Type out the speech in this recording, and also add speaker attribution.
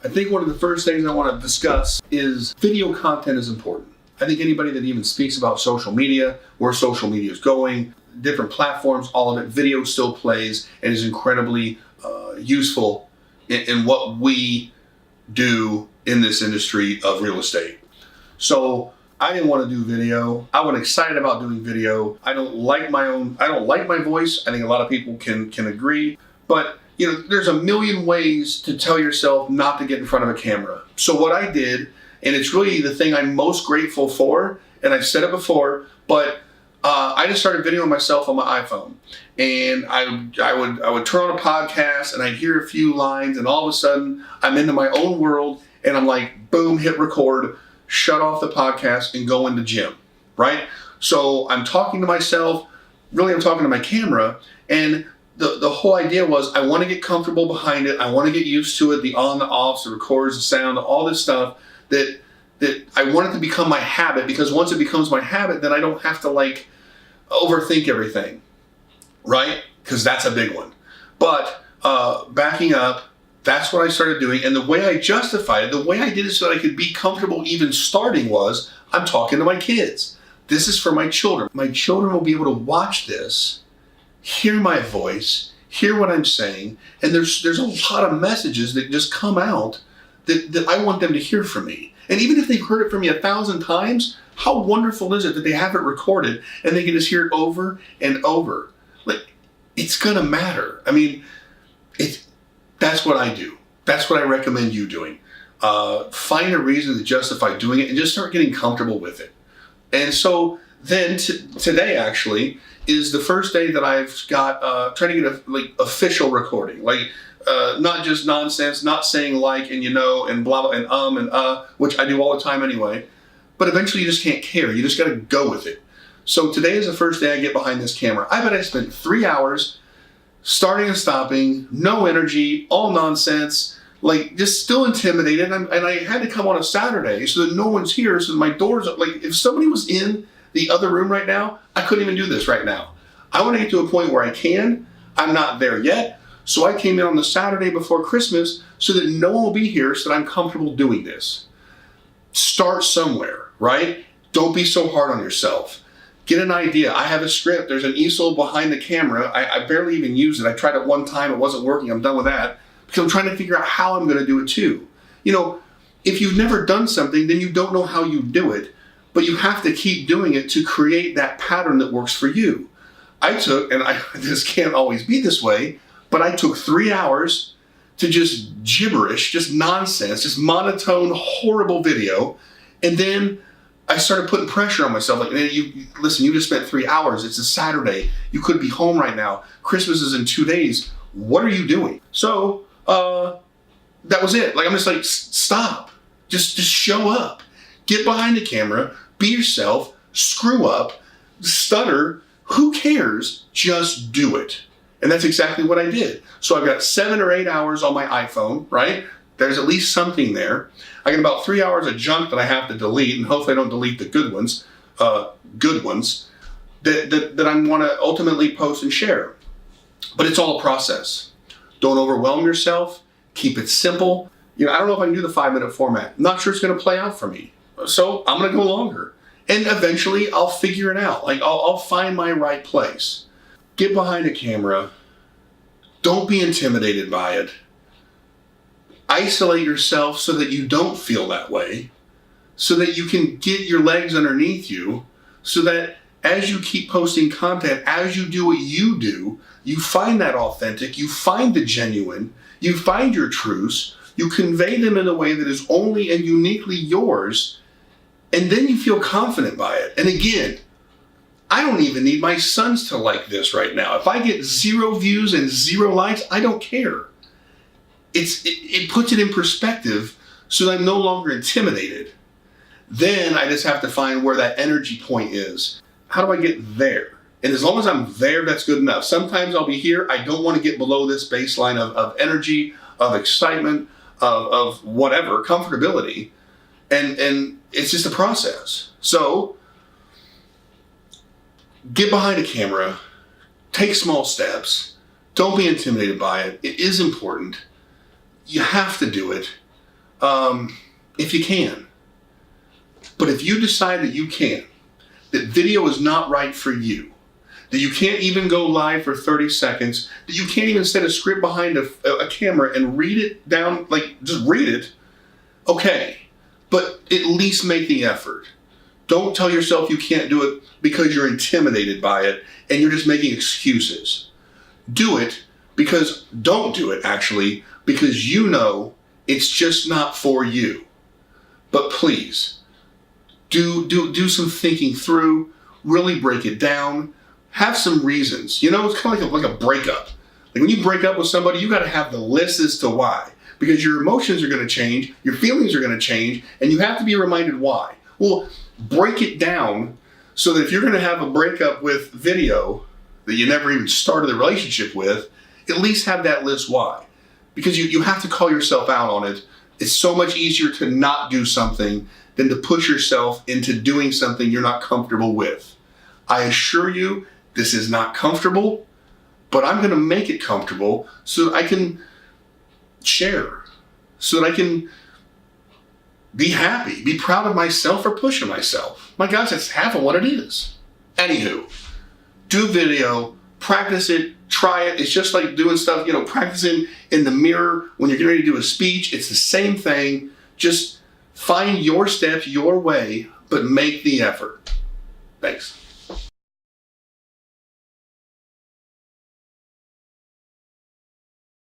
Speaker 1: I think one of the first things I want to discuss is video content is important. I think anybody that even speaks about social media, where social media is going, different platforms, all of it, video still plays and is incredibly useful in what we do in this industry of real estate. So I didn't want to do video. I was excited about doing video. I don't like my voice. I think a lot of people can agree, but there's a million ways to tell yourself not to get in front of a camera. So what I did, and it's really the thing I'm most grateful for, and I've said it before, but I just started videoing myself on my iPhone. And I would turn on a podcast and I'd hear a few lines, and all of a sudden I'm into my own world and I'm like, boom, hit record, shut off the podcast and go in the gym, right? So I'm talking to myself, really I'm talking to my camera, and the whole idea was I want to get comfortable behind it. I want to get used to it, the on, the offs, the records, the sound, all this stuff that I want it to become my habit, because once it becomes my habit, then I don't have to overthink everything, right? Because that's a big one. But backing up, that's what I started doing. And the way I justified it, the way I did it so that I could be comfortable even starting was I'm talking to my kids. This is for my children. My children will be able to watch this, hear my voice, hear what I'm saying, and there's a lot of messages that just come out that I want them to hear from me. And even if they've heard it from me 1,000 times, how wonderful is it that they have it recorded and they can just hear it over and over? It's gonna matter. I mean, that's what I do. That's what I recommend you doing. Find a reason to justify doing it and just start getting comfortable with it. And so then today actually is the first day that I've got trying to get official recording, not just nonsense, not saying and blah blah and which I do all the time anyway. But eventually you just can't care. You just got to go with it. So today is the first day I get behind this camera. I bet I spent 3 hours starting and stopping, no energy, all nonsense, just still intimidated. And I had to come on a Saturday so that no one's here. So my doors, if somebody was in the other room right now, I couldn't even do this right now. I want to get to a point where I can. I'm not there yet. So I came in on the Saturday before Christmas so that no one will be here, so that I'm comfortable doing this. Start somewhere, right? Don't be so hard on yourself. Get an idea. I have a script. There's an easel behind the camera. I barely even use it. I tried it one time. It wasn't working. I'm done with that because I'm trying to figure out how I'm going to do it too. If you've never done something, then you don't know how you do it, but you have to keep doing it to create that pattern that works for you. This can't always be this way, but I took 3 hours to just gibberish, just nonsense, just monotone, horrible video. And then I started putting pressure on myself. You just spent 3 hours. It's a Saturday. You could be home right now. Christmas is in 2 days. What are you doing? So that was it. I'm just stop. Just show up. Get behind the camera. Be yourself. Screw up. Stutter. Who cares? Just do it. And that's exactly what I did. So I've got 7 or 8 hours on my iPhone, right? There's at least something there. I got about 3 hours of junk that I have to delete, and hopefully I don't delete the good ones that I want to ultimately post and share. But it's all a process. Don't overwhelm yourself. Keep it simple. I don't know if I can do the 5-minute format. I'm not sure it's going to play out for me. So I'm going to go longer. And eventually I'll figure it out. I'll find my right place. Get behind a camera. Don't be intimidated by it. Isolate yourself so that you don't feel that way, so that you can get your legs underneath you, so that as you keep posting content, as you do what you do, you find that authentic, you find the genuine, you find your truths, you convey them in a way that is only and uniquely yours, and then you feel confident by it. And again, I don't even need my sons to like this right now. If I get 0 views and 0 likes, I don't care. It puts it in perspective so that I'm no longer intimidated. Then I just have to find where that energy point is. How do I get there? And as long as I'm there, that's good enough. Sometimes I'll be here. I don't want to get below this baseline of energy, of excitement, of whatever, comfortability. And it's just a process. So get behind a camera, take small steps. Don't be intimidated by it. It is important. You have to do it. if you can. But if you decide that you can't, that video is not right for you, that you can't even go live for 30 seconds, that you can't even set a script behind a camera and read it down, like just read it, okay. But at least make the effort. Don't tell yourself you can't do it because you're intimidated by it and you're just making excuses. Do it because, don't do it actually, because you know it's just not for you. But please, do some thinking through, really break it down, have some reasons. You know, it's kind of like a breakup. Like when you break up with somebody, you got to have the list as to why. Because your emotions are going to change, your feelings are going to change, and you have to be reminded why. Well, break it down so that if you're going to have a breakup with video that you never even started a relationship with, at least have that list why. Because you have to call yourself out on it. It's so much easier to not do something than to push yourself into doing something you're not comfortable with. I assure you, this is not comfortable, but I'm going to make it comfortable so that I can share, so that I can be happy, be proud of myself for pushing myself. My gosh, that's half of what it is. Anywho, do video, practice it, try it. It's just like doing stuff, practicing in the mirror when you're getting ready to do a speech. It's the same thing. Just find your steps, your way, but make the effort. Thanks.